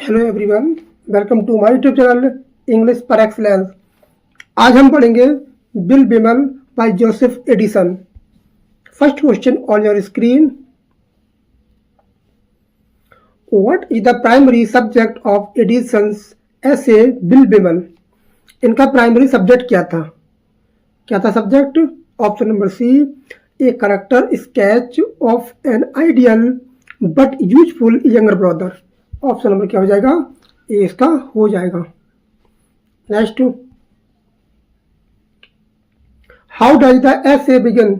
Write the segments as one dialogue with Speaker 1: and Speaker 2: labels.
Speaker 1: Hello everyone, welcome to my YouTube channel English par excellence. आज हम पढ़ेंगे Will बिमल by Joseph Addison. First question on your screen, what is the primary subject of Addison's essay Will बिमल? इनका primary subject क्या था? Subject? Option number C, a character sketch of an ideal but useful younger brother. Option number क्या हो जाएगा? A इसका हो जाएगा। Next, how does the essay begin?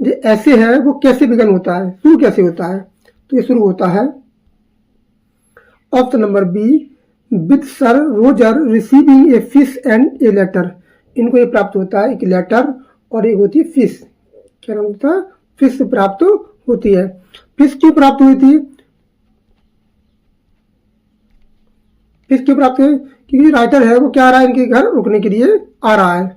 Speaker 1: जो ऐसे है वो कैसे बिगन होता है, शुरू कैसे होता है? तो ये शुरू होता है option number B, with sir Roger receiving a fish and a letter. इनको ये प्राप्त होता है एक लेटर और एक होती है फिश। क्या नाम होता है? फिश प्राप्त होती है। फिश क्यों प्राप्त हुई थी? फिश क्यों प्राप्त हुई? क्योंकि राइटर है वो क्या आ रहा है, इनके घर रुकने के लिए आ रहा है।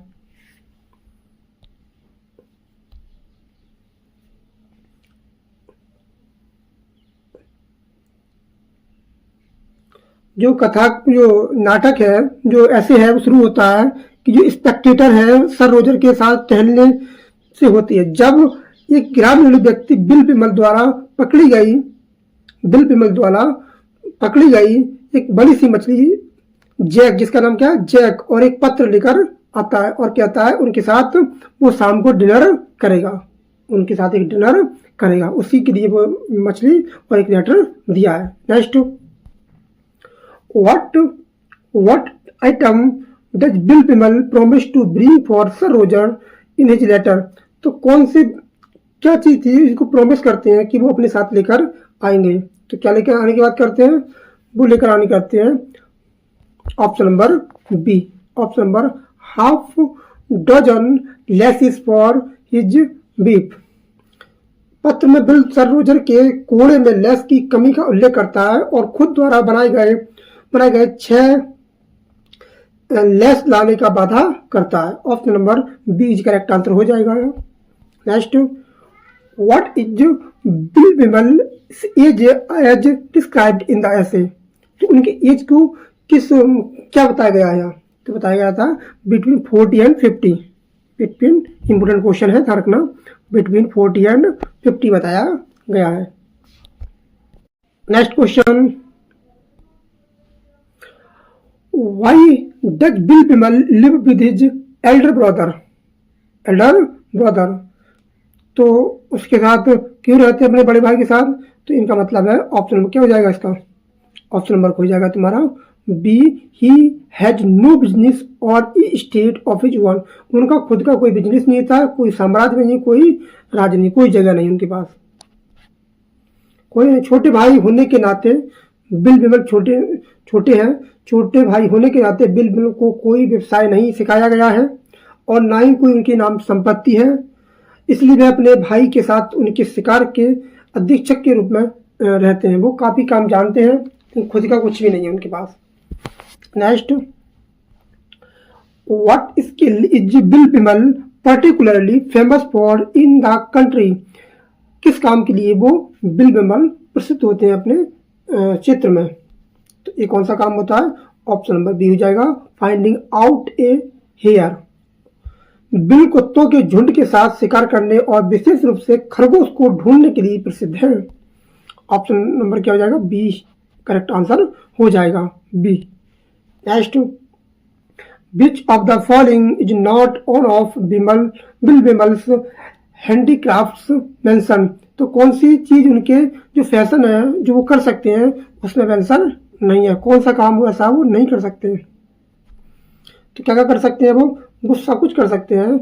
Speaker 1: जो कथा, जो नाटक है, जो ऐसे है वो शुरू होता है कि जो स्पेक्टेटर है सर रोजर के साथ टहलने से होती है। जब एक ग्रामीण व्यक्ति बिल बिमल द्वारा पकड़ी गई एक बड़ी सी मछली जैक, जिसका नाम क्या है? जैक, और एक पत्र लेकर आता है और कहता है उनके साथ वो शाम को डिनर करेगा, उनके साथ एक डिनर करेगा। उसी के लिए वो मछली और एक लेटर दिया है। Next, what item does Bill Bimmel promise to bring for Sir Roger in his letter? तो कौन सी क्या चीज थी इसको प्रॉमिस करते हैं कि वो अपने साथ लेकर आएंगे? तो क्या लेकर आने की बात करते हैं? वो लेकर आने करते हैं option number B, option number half dozen laces for his beef. पत्र में बिल सर रोजर के कोड़े में लेस की कमी का उल्लेख करता है और खुद द्वारा बनाए गए 6 लेस लाने का वादा करता है। Option number B is correct answer हो जाएगा। Next, what is bill Bimal age as described in the essay? तो उनके एज को क्या बताया गया है? तो बताया गया था between 40 and 50। Between important question है, ध्यान रखना, बिटवीन 40 एंड 50 बताया गया है। Next question, Why does Bill Bimmel live with his elder brother? तो उसके साथ क्यों रहते हैं अपने बड़े भाई के साथ? तो इनका मतलब है ऑप्शन नंबर क्या हो जाएगा इसका? ऑप्शन नंबर हो जाएगा तुम्हारा B, he has no business or state of his own. उनका खुद का कोई बिजनेस नहीं था, कोई साम्राज्य नहीं, कोई राज्य नहीं, कोई जगह नहीं उनके पास, कोई। छोटे भाई होने के नाते बिल बिमल छोटे हैं। छोटे भाई होने के नाते बिल बिमल को कोई व्यवसाय नहीं सिखाया गया है और ना ही कोई उनकी नाम संपत्ति है। इसलिए वे अपने भाई के साथ उनके शिकार के अधीक्षक के रूप में रहते हैं। वो काफ़ी काम जानते हैं, लेकिन खुद का कुछ भी नहीं है उनके पास। Next, what skill is bill बिमल particularly famous for in the country? किस काम के लिए वो बिल बिमल प्रसिद्ध होते हैं अपने क्षेत्र में? तो ये कौन सा काम होता है? ऑप्शन नंबर बी हो जाएगा, फाइंडिंग आउट ए हेयर। बिल कुत्तों के झुंड के साथ शिकार करने और विशेष रूप से खरगोश को ढूंढने के लिए प्रसिद्ध है। ऑप्शन नंबर क्या हो जाएगा? बी करेक्ट आंसर हो जाएगा, B. Next, which of the following is not on of Will Wimble's handicrafts mention? तो कौन सी चीज उनके जो फैशन है जो वो कर सकते हैं उसमें मेंशन नहीं है? कौन सा काम ऐसा वो नहीं कर सकते? तो क्या क्या कर सकते हैं वो सब कुछ कर सकते हैं।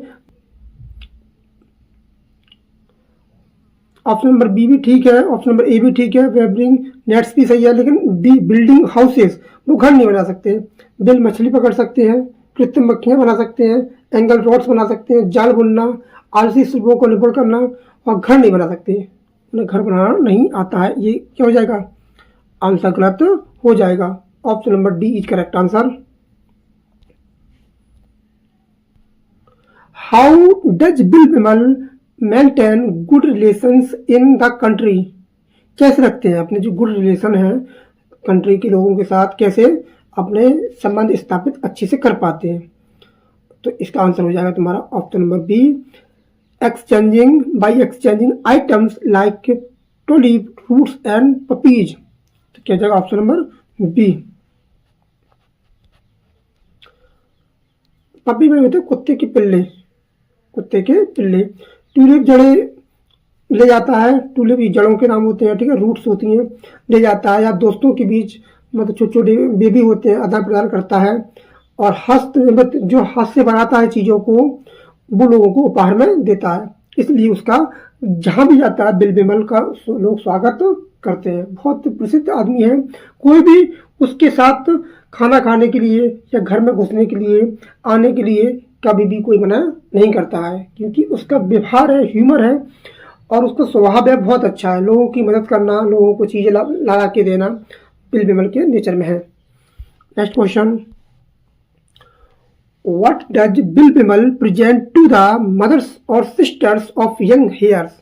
Speaker 1: ऑप्शन नंबर बी भी ठीक है, ऑप्शन नंबर ए भी ठीक है, वेबरिंग नेट्स भी सही है, लेकिन डी बिल्डिंग हाउसेस, वो घर नहीं बना सकते। बिल मछली पकड़ सकते हैं, कृत्रिम मक्खियाँ बना सकते हैं, एंगल रॉड्स बना सकते हैं, जाल बुनना, आलसी शिल्पों को निपुण करना, और घर नहीं बना सकते। उन्हें घर बनाना नहीं आता है। ये क्या हो जाएगा? आंसर गलत हो जाएगा। Option number D is correct answer. How does Will Bimal maintain good relations in the country? कैसे रखते हैं अपने जो गुड रिलेशन है कंट्री के लोगों के साथ कैसे अपने संबंध स्थापित अच्छे से कर पाते हैं। तो इसका आंसर हो जाएगा तुम्हारा option number B, exchanging items like tulip, fruits and puppies. तो क्या जाएगा ऑप्शन नंबर बी। पपी में होते कुत्ते के पिल्ले, कुत्ते के पिल्ले। ट्यूलिप जड़े ले जाता है, ट्यूलिप जड़ों के नाम होते हैं, ठीक है, रूट्स होती हैं, ले जाता है, या दोस्तों के बीच मतलब छोटे छोटे बेबी होते हैं, आदान प्रदान करता है। और जो हाथ से बनाता है चीज़ों को, वो लोगों को उपहार में देता है, इसलिए उसका जहाँ भी जाता है बिल बिमल का लोग स्वागत करते हैं। बहुत प्रसिद्ध आदमी है, कोई भी उसके साथ खाना खाने के लिए या घर में घुसने के लिए, आने के लिए कभी भी कोई मना नहीं करता है, क्योंकि उसका व्यवहार है, ह्यूमर है, और उसका स्वभाव है बहुत अच्छा है। लोगों की मदद करना, लोगों को चीज़ें ला के देना बिल बिमल के नेचर में है। Next question, what does Will बिमल प्रेजेंट टू द मदर्स और sisters of young heirs?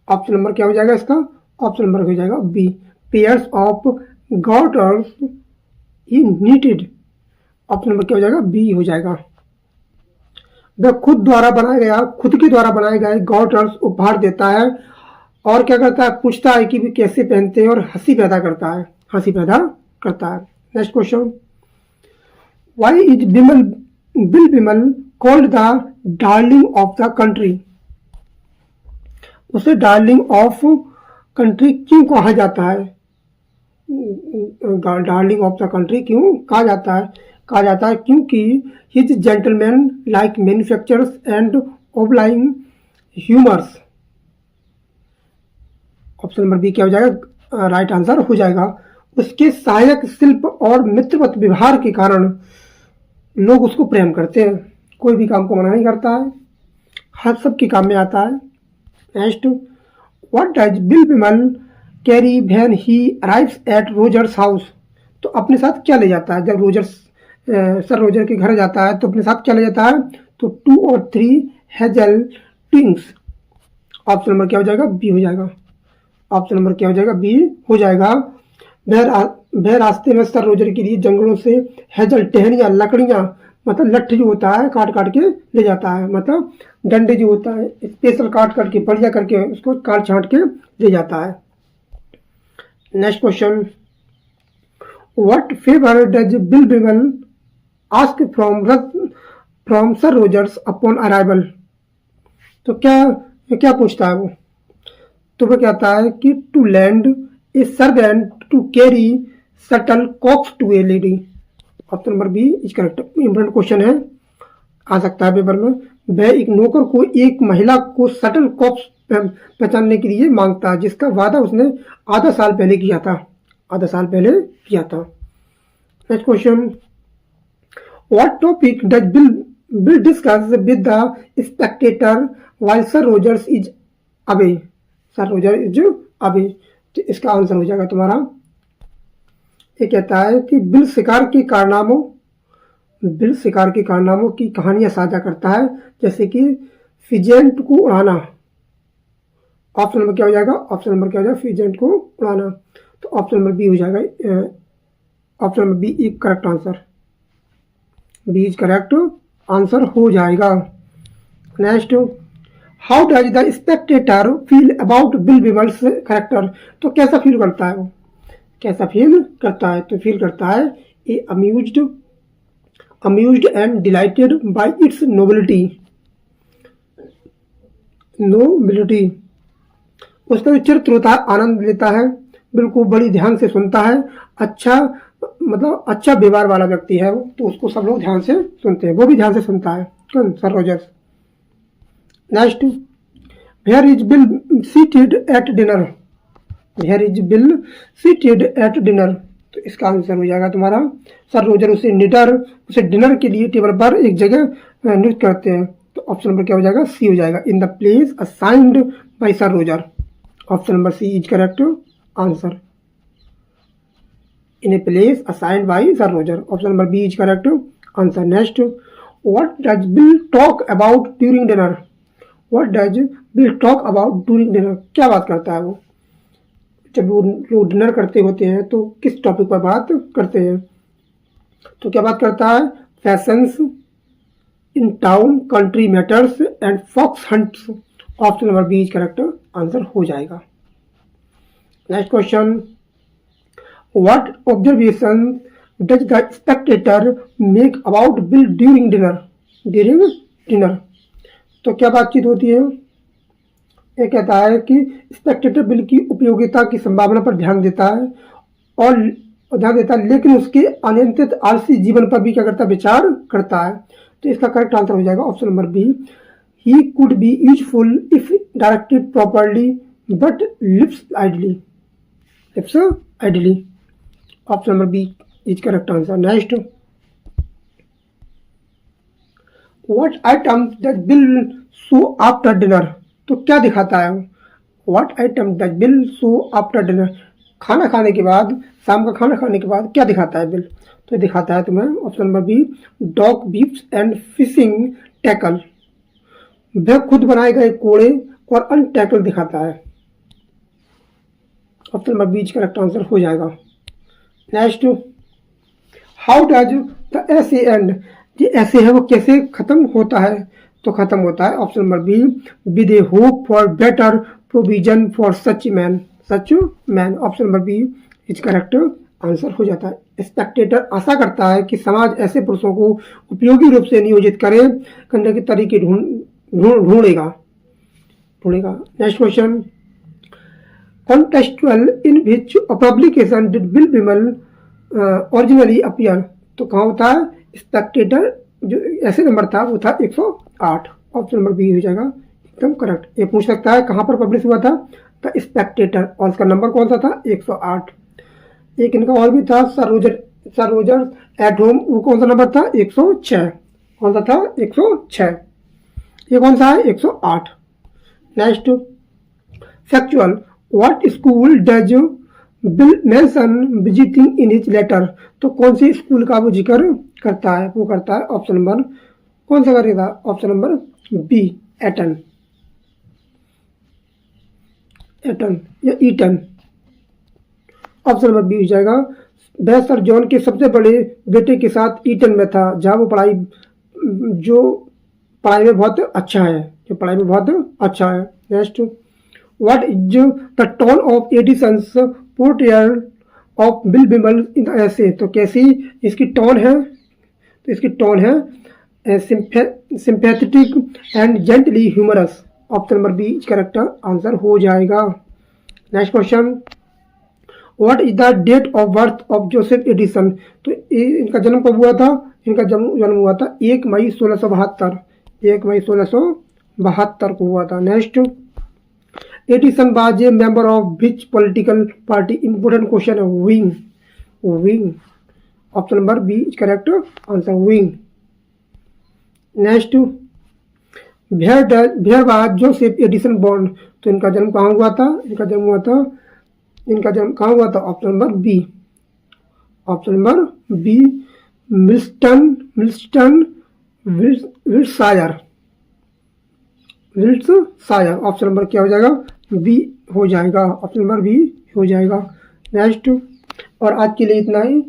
Speaker 1: Option number क्या हो जाएगा इसका? ऑप्शन नंबर हो जाएगा B, pairs of garters he knitted. Option number क्या हो जाएगा? बी हो जाएगा। वह खुद के द्वारा बनाए गए गार्टर्स उपहार देता है, और क्या करता है, पूछता है कि वे कैसे पहनते हैं, और हंसी पैदा करता है। Next question, why is bill Bimal called the darling of the country? उसे डार्लिंग ऑफ कंट्री क्यों कहा जाता है? डार्लिंग ऑफ द कंट्री क्यों कहा जाता है? क्योंकि his gentleman like manufacturers and obliging humours. Option number B क्या हो जाएगा? राइट आंसर हो जाएगा। उसके सहायक शिल्प और मित्रवत व्यवहार के कारण लोग उसको प्रेम करते हैं। कोई भी काम को मना नहीं करता है, हर सबके काम में आता है। Next, what does Will Bimal carry when he arrives eight Rogers house? तो अपने साथ क्या ले जाता है जब सर रोजर के घर जाता है? तो अपने साथ क्या ले जाता है? तो 2 और 3 हेजल ट्विंग्स। ऑप्शन नंबर क्या हो जाएगा? बी हो जाएगा। ऑप्शन नंबर क्या हो जाएगा? बी हो जाएगा। वह रास्ते में सर रोजर के लिए जंगलों से हेजल टहनियाँ, लकड़ियाँ, मतलब लठ जो होता है काट के ले जाता है, मतलब डंडे जो होता है स्पेशल काट के बढ़िया करके उसको काट छांट के ले जाता है। Next question, what favour does Will Bimal ask from sir Rogers upon arrival? तो क्या पूछता है वो? तो वो कहता है कि to lend a servant to carry shuttlecocks to a lady. Option number B is correct. Important question है, आ सकता है पेपर में। वह एक नौकर को एक महिला को शटल कॉक्स पहचानने के लिए मांगता है, जिसका वादा उसने आधा साल पहले किया था। Next question, what topic does bill discuss with the Spectator while sir Rogers is away? तो इसका आंसर हो जाएगा तुम्हारा, ये कहता है कि बिल शिकार के कारनामों की कहानियां साझा करता है, जैसे कि फिजेंट को उड़ाना। ऑप्शन नंबर क्या हो जाएगा? फिजेंट को उड़ाना। तो ऑप्शन नंबर बी हो जाएगा। ऑप्शन नंबर बी एक correct answer, B is correct answer हो जाएगा। Next, how does the spectator feel about Will Wimble's character? तो कैसा फील करता है वो? तो फील करता है A amused and delighted by its nobility. उसका जो चरित्र होता है आनंद लेता है, बिल्कुल बड़ी ध्यान से सुनता है, अच्छा व्यवहार वाला व्यक्ति है वो, तो उसको सब लोग ध्यान से सुनते हैं, वो भी ध्यान से सुनता है। कौन? Sir Rogers. Next, where is Will seated at dinner? तो इसका आंसर हो जाएगा तुम्हारा, सर रोजर उसे डिनर के लिए टेबल पर एक जगह नियुक्त करते हैं। तो ऑप्शन नंबर क्या हो जाएगा? सी हो जाएगा, in the place assigned by sir Roger. Option number C is correct answer, in a place assigned by sir Roger. Option number B is correct answer. Next, what does Will talk about during dinner? क्या बात करता है वो जब वो लोग dinner करते होते हैं तो किस टॉपिक पर बात करते हैं? तो क्या बात करता है? Fashions in town, country matters and fox hunts. Option number B is correct answer हो जाएगा। Next question, what observation does the spectator make about Will during dinner? During dinner तो क्या बातचीत होती है? ये कहता है कि स्पेक्टेटर बिल की उपयोगिता की संभावना पर ध्यान देता है और ध्यान देता है, लेकिन उसके अनियंत्रित आलसी जीवन पर भी क्या करता है? विचार करता है। तो इसका करेक्ट आंसर हो जाएगा option number B. He could be useful if directed properly but lives idly. Lives idly, option number B is correct answer. Next, what item does bill show after dinner? तो क्या दिखाता है? What item does bill show after dinner? खाना खाने के बाद, शाम का खाना खाने के बाद क्या दिखाता है बिल? तो दिखाता है तुम्हें option number B, dog beefs and fishing tackle. वह खुद बनाए गए कोड़े और अन्य टैकल दिखाता है। Option number B correct answer हो जाएगा। Next, how does the essay end? ये ऐसे है वो कैसे खत्म होता है? तो खत्म होता है option number B, with a hope for better provision for such man. Such man, option number B is correct answer हो जाता है। स्पेक्टेटर आशा करता है कि समाज ऐसे पुरुषों को उपयोगी रूप से नियोजित करने के तरीके ढूंढेगा। Next question, contextual in which publication did Will बिमल ओरिजिनली अपीयर? तो कहाँ होता है? स्पेक्टेटर जो ऐसे नंबर था वो था 108। ऑप्शन नंबर बी हो जाएगा एकदम करेक्ट। ये पूछ सकता है कहाँ पर पब्लिश हुआ था? द स्पेक्टेटर, और उसका नंबर कौन सा था? 108। एक इनका और भी था, सर रोजर एट होम, वो कौन सा नंबर था? 106। कौन सा था? 106। ये कौन सा है? 108। Next, factual, what school does Will mention visiting in his letter? तो कौन सी स्कूल का वो जिक्र करता है? वो करता है ऑप्शन नंबर कौन सा करेगा? ऑप्शन नंबर बी, एटन या ईटन। ऑप्शन नंबर बी हो जाएगा। वह सर जॉन के सबसे बड़े बेटे के साथ ईटन में था, जहाँ वो पढ़ाई में बहुत अच्छा है, next, what is the tone of Addison's portrayal of Will बिमल इन द एसे? तो कैसी इसकी टोन है? तो इसकी टोन है sympathetic and gently humorous. Option number B correct answer हो जाएगा। Next question, what is the date of birth of Joseph Addison? तो इनका जन्म कब हुआ था? इनका जन्म हुआ था 1 मई 1672। 1 मई 1672 को हुआ था। Next, Addison was a member of which political party? Important question है। Whig, option number B is correct answer, Whig. Next, where was Joseph Addison born? तो इनका जन्म कहाँ हुआ था? इनका जन्म कहाँ हुआ था? Option number B, Milton Wiltshire. Option number क्या हो जाएगा? बी हो जाएगा। ऑप्शन नंबर बी हो जाएगा। नेक्स्ट, और आज के लिए इतना ही।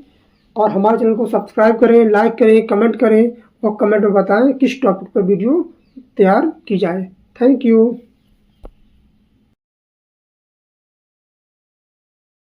Speaker 1: और हमारे चैनल को सब्सक्राइब करें, लाइक करें, कमेंट करें और कमेंट में बताएं किस टॉपिक पर वीडियो तैयार की जाए। Thank you.